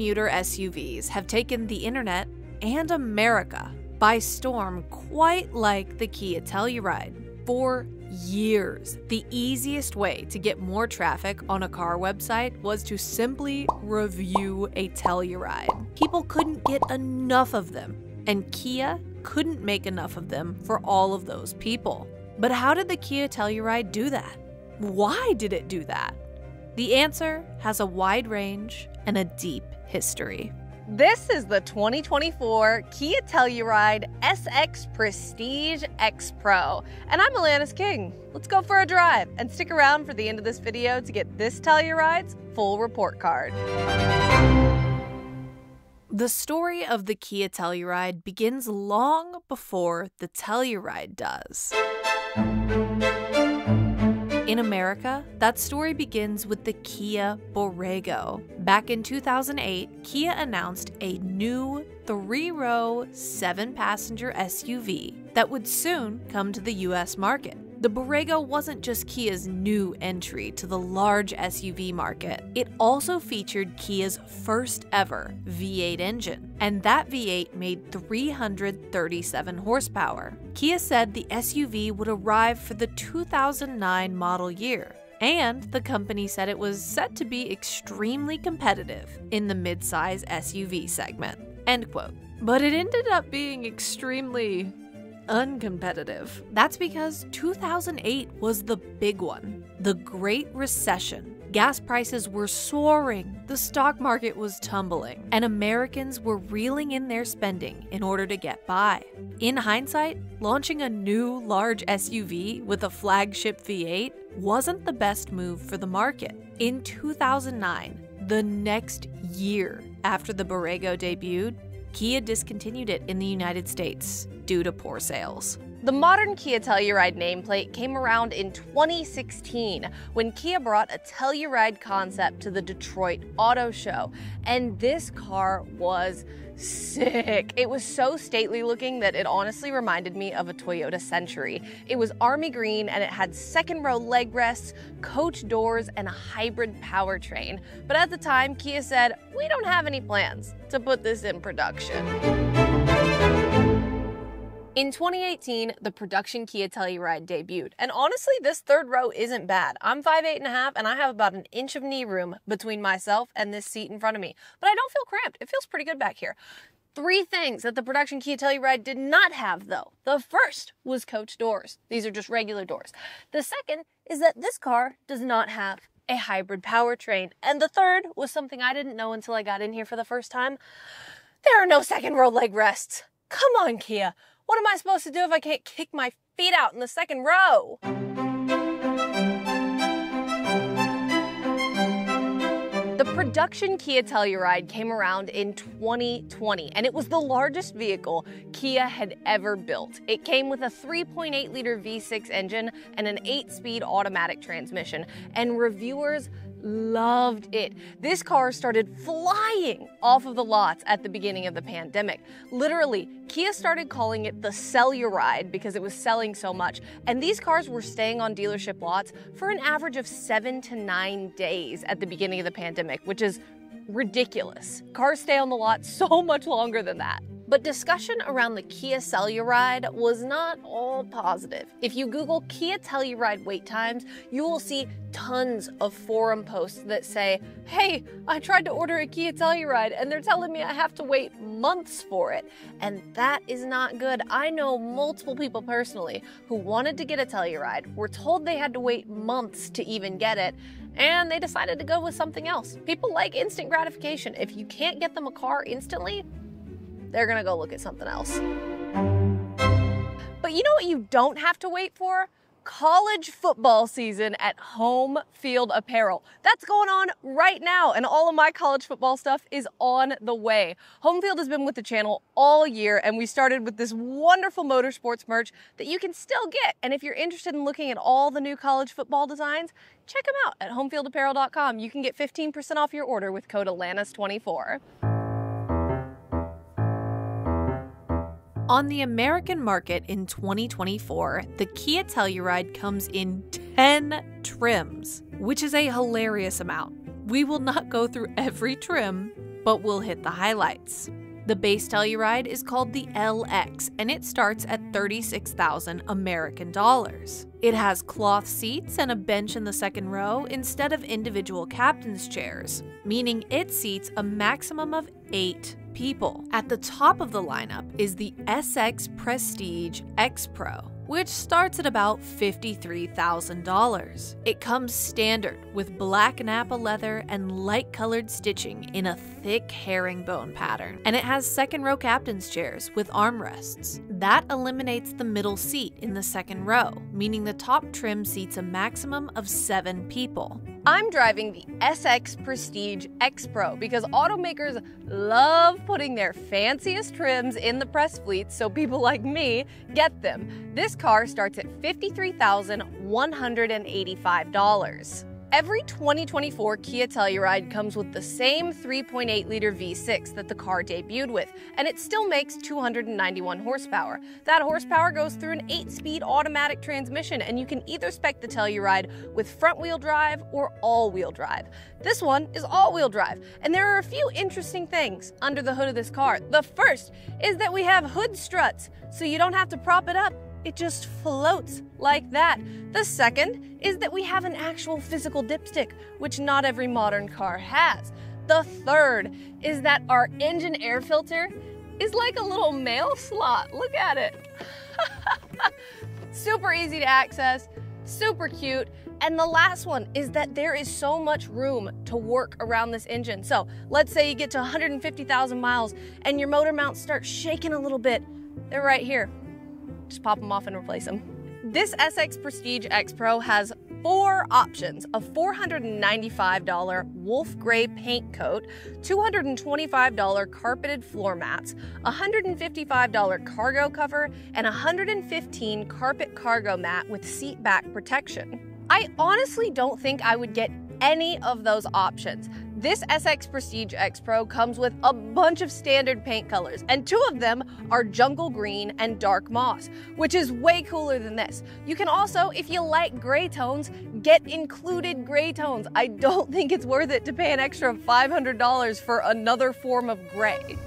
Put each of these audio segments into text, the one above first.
commuter SUVs have taken the internet and America by storm, quite like the Kia Telluride. For years, the easiest way to get more traffic on a car website was to simply review a Telluride. People couldn't get enough of them, and Kia couldn't make enough of them for all of those people. But how did the Kia Telluride do that? Why did it do that? The answer has a wide range and a deep history. This is the 2024 Kia Telluride SX Prestige X Pro, and I'm Alanis King. Let's go for a drive and stick around for the end of this video to get this Telluride's full report card. The story of the Kia Telluride begins long before the Telluride does. In America, that story begins with the Kia Borrego. Back in 2008, Kia announced a new 3-row, 7-passenger SUV that would soon come to the US market. The Borrego wasn't just Kia's new entry to the large SUV market. It also featured Kia's first ever V8 engine, and that V8 made 337 horsepower. Kia said the SUV would arrive for the 2009 model year, and the company said it was set to be extremely competitive in the midsize SUV segment. End quote. But it ended up being extremely uncompetitive. That's because 2008 was the big one, the Great Recession. Gas prices were soaring, the stock market was tumbling, and Americans were reeling in their spending in order to get by. In hindsight, launching a new large SUV with a flagship V8 wasn't the best move for the market. In 2009, the next year after the Borrego debuted, Kia discontinued it in the United States due to poor sales. The modern Kia Telluride nameplate came around in 2016 when Kia brought a Telluride concept to the Detroit Auto Show, and this car was sick. It was so stately looking that it honestly reminded me of a Toyota Century. It was army green and it had second-row leg rests, coach doors, and a hybrid powertrain. But at the time, Kia said, "We don't have any plans to put this in production." In 2018, the production Kia Telluride debuted, and honestly, this third row isn't bad. I'm 5'8.5", and I have about an inch of knee room between myself and this seat in front of me, but I don't feel cramped. It feels pretty good back here. 3 things that the production Kia Telluride did not have, though. The first was coach doors. These are just regular doors. The second is that this car does not have a hybrid powertrain. And the third was something I didn't know until I got in here for the first time. There are no second row leg rests. Come on, Kia. What am I supposed to do if I can't kick my feet out in the second row? The production Kia Telluride came around in 2020, and it was the largest vehicle Kia had ever built. It came with a 3.8-liter V6 engine and an 8-speed automatic transmission, and reviewers loved it. This car started flying off of the lots at the beginning of the pandemic. Literally, Kia started calling it the Celluride because it was selling so much, and these cars were staying on dealership lots for an average of 7 to 9 days at the beginning of the pandemic, which is ridiculous. Cars stay on the lot so much longer than that. But discussion around the Kia Telluride was not all positive. If you Google Kia Telluride wait times, you will see tons of forum posts that say, "Hey, I tried to order a Kia Telluride and they're telling me I have to wait months for it." And that is not good. I know multiple people personally who wanted to get a Telluride, were told they had to wait months to even get it, and they decided to go with something else. People like instant gratification. If you can't get them a car instantly, they're gonna go look at something else. But you know what you don't have to wait for? College football season at Home Field Apparel. That's going on right now, and all of my college football stuff is on the way. Home Field has been with the channel all year, and we started with this wonderful motorsports merch that you can still get. And if you're interested in looking at all the new college football designs, check them out at homefieldapparel.com. You can get 15% off your order with code ALANIS24. On the American market in 2024, the Kia Telluride comes in 10 trims, which is a hilarious amount. We will not go through every trim, but we'll hit the highlights. The base Telluride is called the LX, and it starts at $36,000 American dollars. It has cloth seats and a bench in the second row instead of individual captain's chairs, meaning it seats a maximum of 8 people. At the top of the lineup is the SX Prestige X Pro, which starts at about $53,000. It comes standard with black Nappa leather and light-colored stitching in a thick herringbone pattern, and it has second-row captain's chairs with armrests. That eliminates the middle seat in the second row, meaning the top trim seats a maximum of 7 people. I'm driving the SX Prestige X Pro because automakers love putting their fanciest trims in the press fleets so people like me get them. This car starts at $53,185. Every 2024 Kia Telluride comes with the same 3.8-liter V6 that the car debuted with, and it still makes 291 horsepower. That horsepower goes through an 8-speed automatic transmission, and you can either spec the Telluride with front-wheel drive or all-wheel drive. This one is all-wheel drive, and there are a few interesting things under the hood of this car. The first is that we have hood struts, so you don't have to prop it up. It just floats like that. The second is that we have an actual physical dipstick, which not every modern car has. The third is that our engine air filter is like a little mail slot. Look at it. Super easy to access, super cute. And the last one is that there is so much room to work around this engine. So let's say you get to 150,000 miles and your motor mounts start shaking a little bit. They're right here. Just pop them off and replace them. This SX Prestige X Pro has 4 options: a $495 wolf gray paint coat, $225 carpeted floor mats, $155 cargo cover, and $115 carpet cargo mat with seat back protection. I honestly don't think I would get any of those options. This SX Prestige X Pro comes with a bunch of standard paint colors, and 2 of them are jungle green and dark moss, which is way cooler than this. You can also, if you like gray tones, get included gray tones. I don't think it's worth it to pay an extra $500 for another form of gray.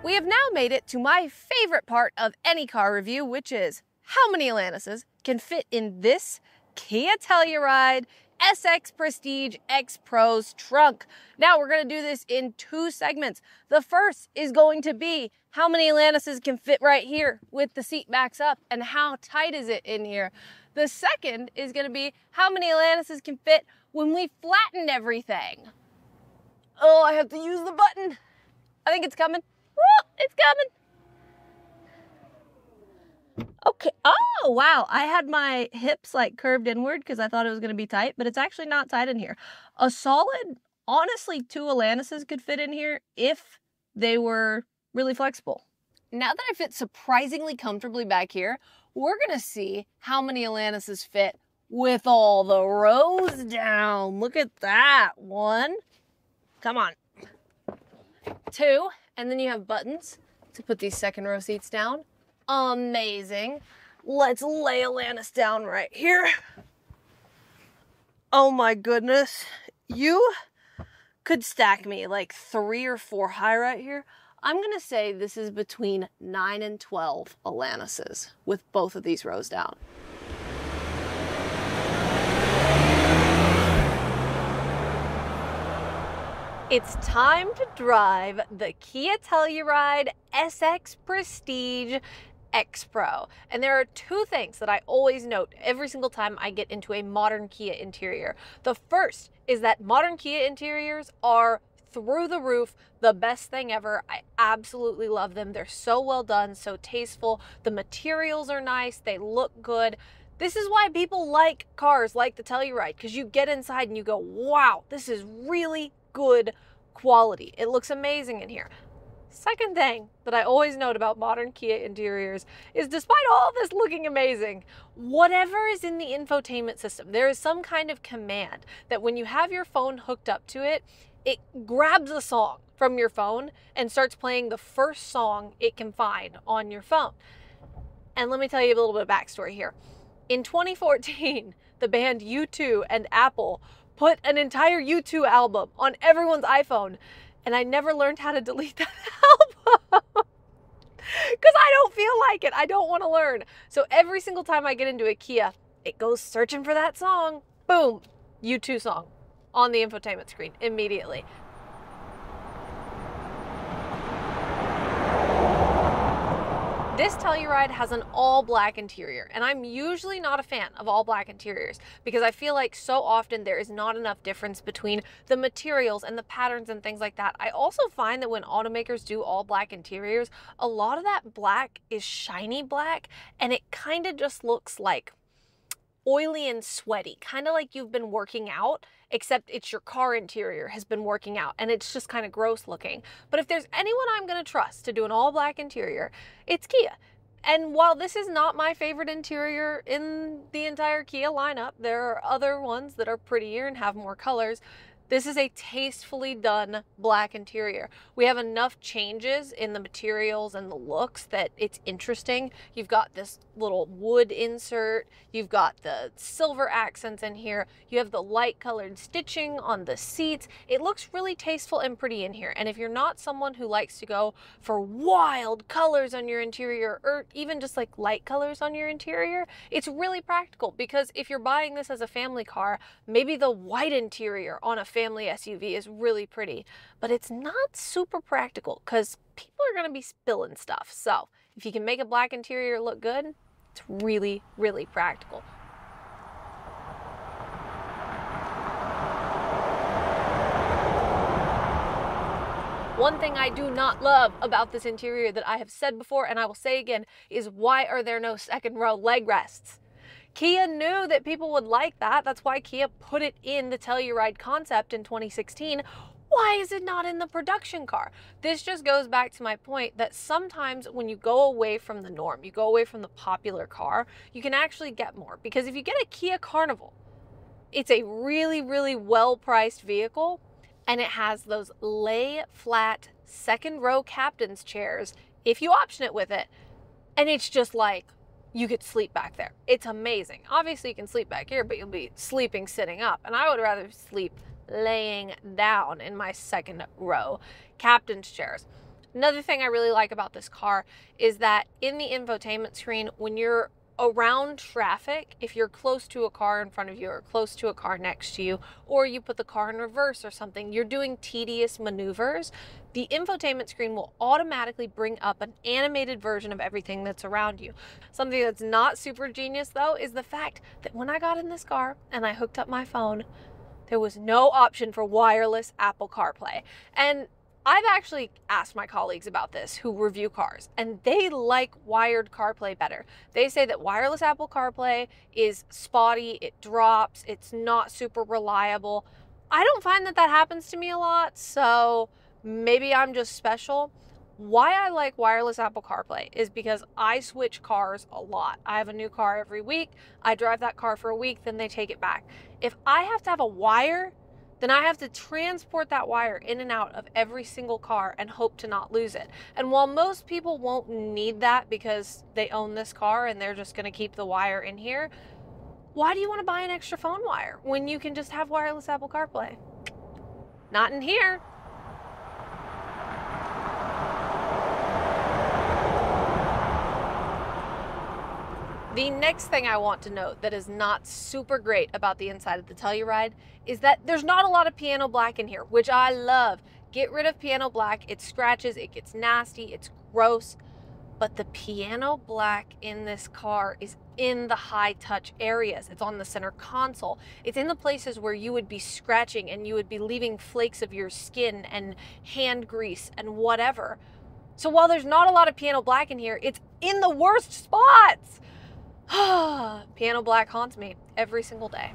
We have now made it to my favorite part of any car review, which is how many Atlantises can fit in this Kia Telluride SX Prestige X Pro's trunk. Now we're going to do this in 2 segments. The first is going to be how many Atlantises can fit right here with the seat backs up and how tight is it in here. The second is going to be how many Atlantises can fit when we flatten everything. Oh, I have to use the button. I think it's coming. Woo, it's coming. Okay, oh wow, I had my hips like curved inward because I thought it was going to be tight, but it's actually not tight in here. A solid, honestly, 2 Atlantises could fit in here if they were really flexible. Now that I fit surprisingly comfortably back here, we're going to see how many Atlantises fit with all the rows down. Look at that. 1, come on, 2, and then you have buttons to put these second row seats down. Amazing. Let's lay Atlantis down right here. Oh my goodness. You could stack me like 3 or 4 high right here. I'm going to say this is between 9 and 12 Atlantises with both of these rows down. It's time to drive the Kia Telluride SX Prestige X Pro. And there are 2 things that I always note every single time I get into a modern Kia interior. The first is that modern Kia interiors are through the roof, the best thing ever. I absolutely love them. They're so well done, so tasteful. The materials are nice, they look good. This is why people like cars like the Telluride, because you get inside and you go, wow, this is really good quality. It looks amazing in here. Second thing that I always note about modern Kia interiors is despite all this looking amazing, whatever is in the infotainment system, there is some kind of command that when you have your phone hooked up to it, it grabs a song from your phone and starts playing the first song it can find on your phone. And let me tell you a little bit of backstory here. In 2014, the band U2 and Apple put an entire U2 album on everyone's iPhone, and I never learned how to delete that album. Because I don't feel like it. I don't want to learn. So every single time I get into a Kia, it goes searching for that song. Boom, U2 song on the infotainment screen immediately. This Telluride has an all black interior, and I'm usually not a fan of all black interiors because I feel like so often there is not enough difference between the materials and the patterns and things like that. I also find that when automakers do all black interiors, a lot of that black is shiny black, and it kind of just looks like oily and sweaty, kind of like you've been working out, except it's your car interior has been working out and it's just kind of gross looking. But if there's anyone I'm going to trust to do an all black interior, it's Kia. And while this is not my favorite interior in the entire Kia lineup, there are other ones that are prettier and have more colors. This is a tastefully done black interior. We have enough changes in the materials and the looks that it's interesting. You've got this little wood insert. You've got the silver accents in here. You have the light colored stitching on the seats. It looks really tasteful and pretty in here. And if you're not someone who likes to go for wild colors on your interior, or even just like light colors on your interior, it's really practical, because if you're buying this as a family car, maybe the white interior on a family SUV is really pretty, but it's not super practical because people are going to be spilling stuff. So if you can make a black interior look good, it's really, really practical. One thing I do not love about this interior that I have said before, and I will say again, is why are there no second row leg rests? Kia knew that people would like that. That's why Kia put it in the Telluride concept in 2016. Why is it not in the production car? This just goes back to my point that sometimes when you go away from the norm, you go away from the popular car, you can actually get more. Because if you get a Kia Carnival, it's a really, really well-priced vehicle, and it has those lay flat second row captain's chairs if you option it with it, and it's just like, you could sleep back there. It's amazing. Obviously you can sleep back here, but you'll be sleeping sitting up, and I would rather sleep laying down in my second row captain's chairs. Another thing I really like about this car is that in the infotainment screen, when you're around traffic, if you're close to a car in front of you or close to a car next to you, or you put the car in reverse or something, you're doing tedious maneuvers, the infotainment screen will automatically bring up an animated version of everything that's around you. Something that's not super genius though is the fact that when I got in this car and I hooked up my phone, there was no option for wireless Apple CarPlay. And I've actually asked my colleagues about this who review cars, and they like wired CarPlay better. They say that wireless Apple CarPlay is spotty, it drops, it's not super reliable. I don't find that that happens to me a lot, so maybe I'm just special. Why I like wireless Apple CarPlay is because I switch cars a lot. I have a new car every week. I drive that car for a week, then they take it back. If I have to have a wire, then I have to transport that wire in and out of every single car and hope to not lose it. And while most people won't need that because they own this car and they're just gonna keep the wire in here, why do you wanna buy an extra phone wire when you can just have wireless Apple CarPlay? Not in here. The next thing I want to note that is not super great about the inside of the Telluride is that there's not a lot of piano black in here, which I love. Get rid of piano black. It scratches, it gets nasty, it's gross. But the piano black in this car is in the high touch areas. It's on the center console. It's in the places where you would be scratching and you would be leaving flakes of your skin and hand grease and whatever. So while there's not a lot of piano black in here, it's in the worst spots. Piano black haunts me every single day.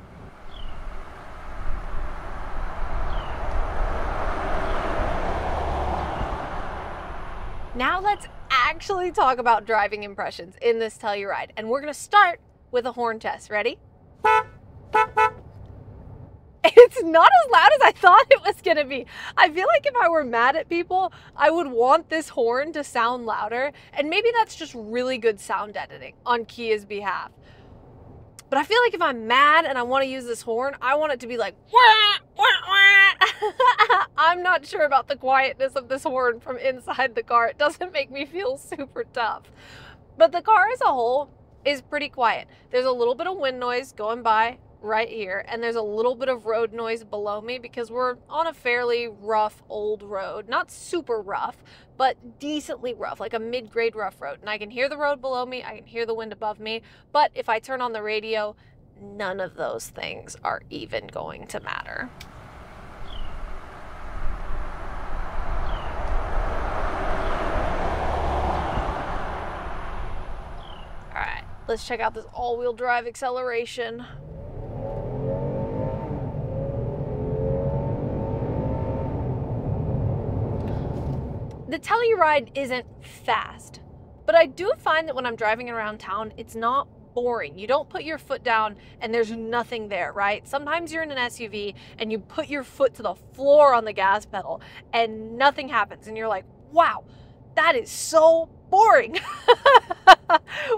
Now let's actually talk about driving impressions in this Telluride, and we're gonna start with a horn test. Ready? It's not as loud as I thought it was gonna be. I feel like if I were mad at people, I would want this horn to sound louder, and maybe that's just really good sound editing on Kia's behalf. But I feel like if I'm mad and I want to use this horn, I want it to be like, wah, wah, wah. I'm not sure about the quietness of this horn from inside the car. It doesn't make me feel super tough. But the car as a whole is pretty quiet. There's a little bit of wind noise going by right here, and there's a little bit of road noise below me because we're on a fairly rough old road. Not super rough, but decently rough, like a mid-grade rough road. And I can hear the road below me, I can hear the wind above me, but if I turn on the radio, none of those things are even going to matter. All right, let's check out this all-wheel drive acceleration. The Telluride isn't fast, but I do find that when I'm driving around town, it's not boring. You don't put your foot down and there's nothing there, right? Sometimes you're in an SUV and you put your foot to the floor on the gas pedal and nothing happens and you're like, wow, that is so boring.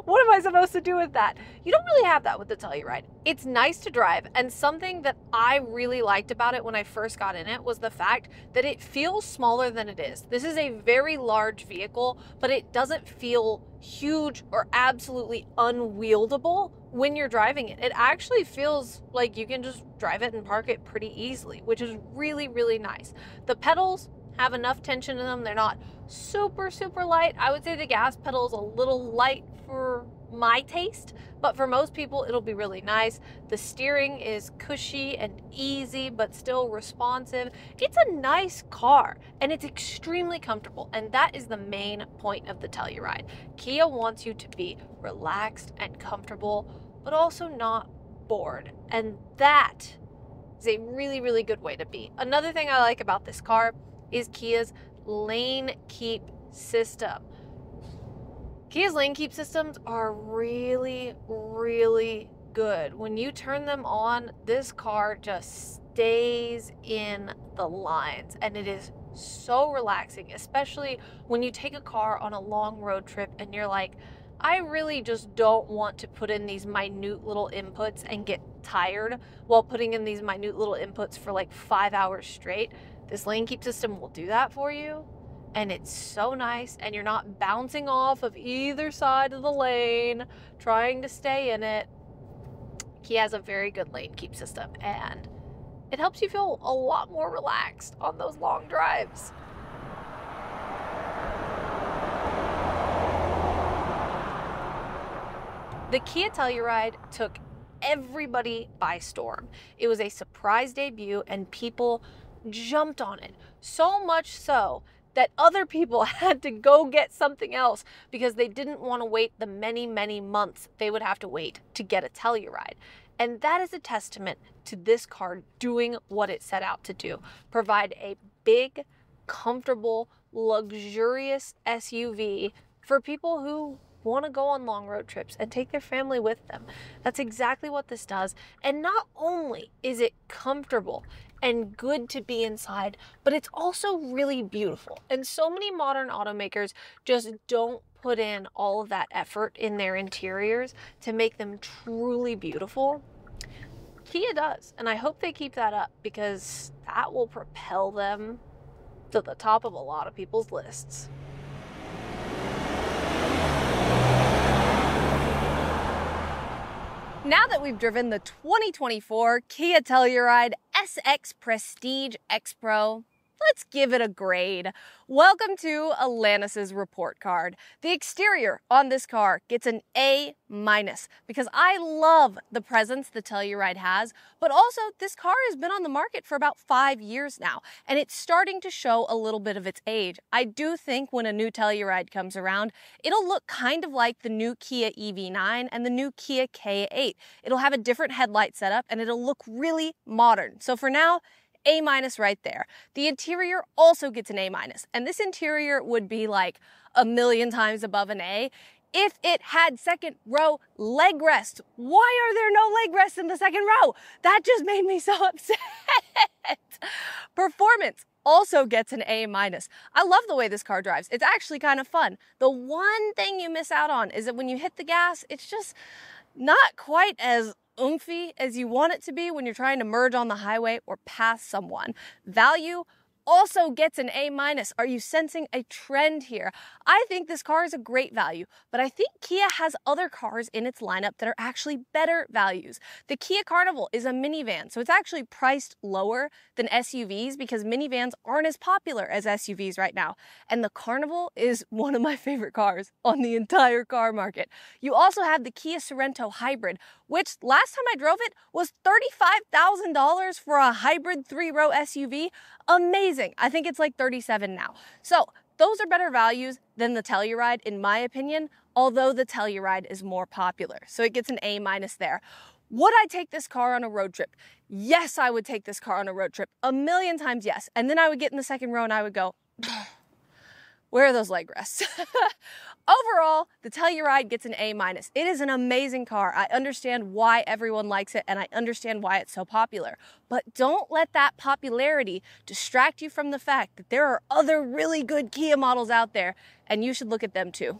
What am I supposed to do with that? You don't really have that with the Telluride. It's nice to drive, and something that I really liked about it when I first got in it was the fact that it feels smaller than it is. This is a very large vehicle, but it doesn't feel huge or absolutely unwieldable when you're driving it. It actually feels like you can just drive it and park it pretty easily, which is really, really nice. The pedals have enough tension in them. They're not super, super light. I would say the gas pedal is a little light for my taste, but for most people, it'll be really nice. The steering is cushy and easy, but still responsive. It's a nice car, and it's extremely comfortable, and that is the main point of the Telluride. Kia wants you to be relaxed and comfortable, but also not bored, and that is a really, really good way to be. Another thing I like about this car is Kia's lane keep system. Kia's lane keep systems are really, really good. When you turn them on, this car just stays in the lines, and it is so relaxing, especially when you take a car on a long road trip and you're like, I really just don't want to put in these minute little inputs and get tired while putting in these minute little inputs for like 5 hours straight. This lane keep system will do that for you, and it's so nice, and you're not bouncing off of either side of the lane trying to stay in it. Kia has a very good lane keep system, and it helps you feel a lot more relaxed on those long drives. The Kia Telluride took everybody by storm. It was a surprise debut, and people jumped on it, so much so that other people had to go get something else because they didn't want to wait the many, many months they would have to wait to get a Telluride. And that is a testament to this car doing what it set out to do: provide a big, comfortable, luxurious SUV for people who want to go on long road trips and take their family with them. That's exactly what this does. And not only is it comfortable and good to be inside, but it's also really beautiful. And so many modern automakers just don't put in all of that effort in their interiors to make them truly beautiful. Kia does, and I hope they keep that up, because that will propel them to the top of a lot of people's lists. Now that we've driven the 2024 Kia Telluride SX Prestige X Pro, let's give it a grade. Welcome to Alanis's report card. The exterior on this car gets an A- because I love the presence the Telluride has, but also this car has been on the market for about 5 years now, and it's starting to show a little bit of its age. I do think when a new Telluride comes around, it'll look kind of like the new Kia EV9 and the new Kia K8. It'll have a different headlight setup, and it'll look really modern. So for now, A- right there. The interior also gets an A-, and this interior would be like a million times above an A if it had second row leg rest. Why are there no leg rests in the second row? That just made me so upset. Performance also gets an A-. I love the way this car drives. It's actually kind of fun. The one thing you miss out on is that when you hit the gas, it's just not quite as oomphy as you want it to be when you're trying to merge on the highway or pass someone. Value also gets an A-. Are you sensing a trend here? I think this car is a great value, but I think Kia has other cars in its lineup that are actually better values. The Kia Carnival is a minivan, so it's actually priced lower than SUVs because minivans aren't as popular as SUVs right now. And the Carnival is one of my favorite cars on the entire car market. You also have the Kia Sorento Hybrid, which last time I drove it was $35,000 for a hybrid 3-row SUV. Amazing. I think it's like 37 now. So those are better values than the Telluride in my opinion, although the Telluride is more popular. So it gets an A- there. Would I take this car on a road trip? Yes, I would take this car on a road trip. A million times yes. And then I would get in the second row and I would go, where are those leg rests? Overall, the Telluride gets an A-. It is an amazing car. I understand why everyone likes it and I understand why it's so popular. But don't let that popularity distract you from the fact that there are other really good Kia models out there and you should look at them too.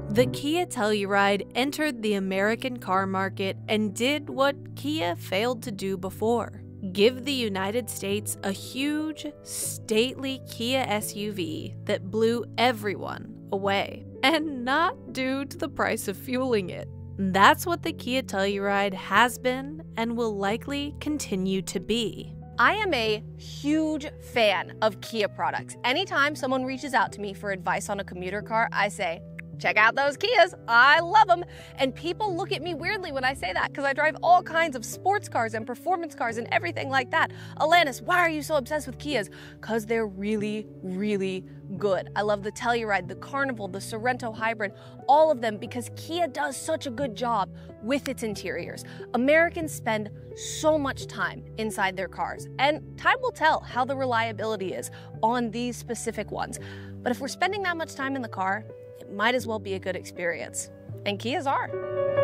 The Kia Telluride entered the American car market and did what Kia failed to do before. Give the United States a huge, stately Kia SUV that blew everyone away, and not due to the price of fueling it. That's what the Kia Telluride has been and will likely continue to be. I am a huge fan of Kia products. Anytime someone reaches out to me for advice on a commuter car, I say, check out those Kias, I love them. And people look at me weirdly when I say that because I drive all kinds of sports cars and performance cars and everything like that. Alanis, why are you so obsessed with Kias? Because they're really, really good. I love the Telluride, the Carnival, the Sorento Hybrid, all of them because Kia does such a good job with its interiors. Americans spend so much time inside their cars, and time will tell how the reliability is on these specific ones. But if we're spending that much time in the car, it might as well be a good experience. And Kias are.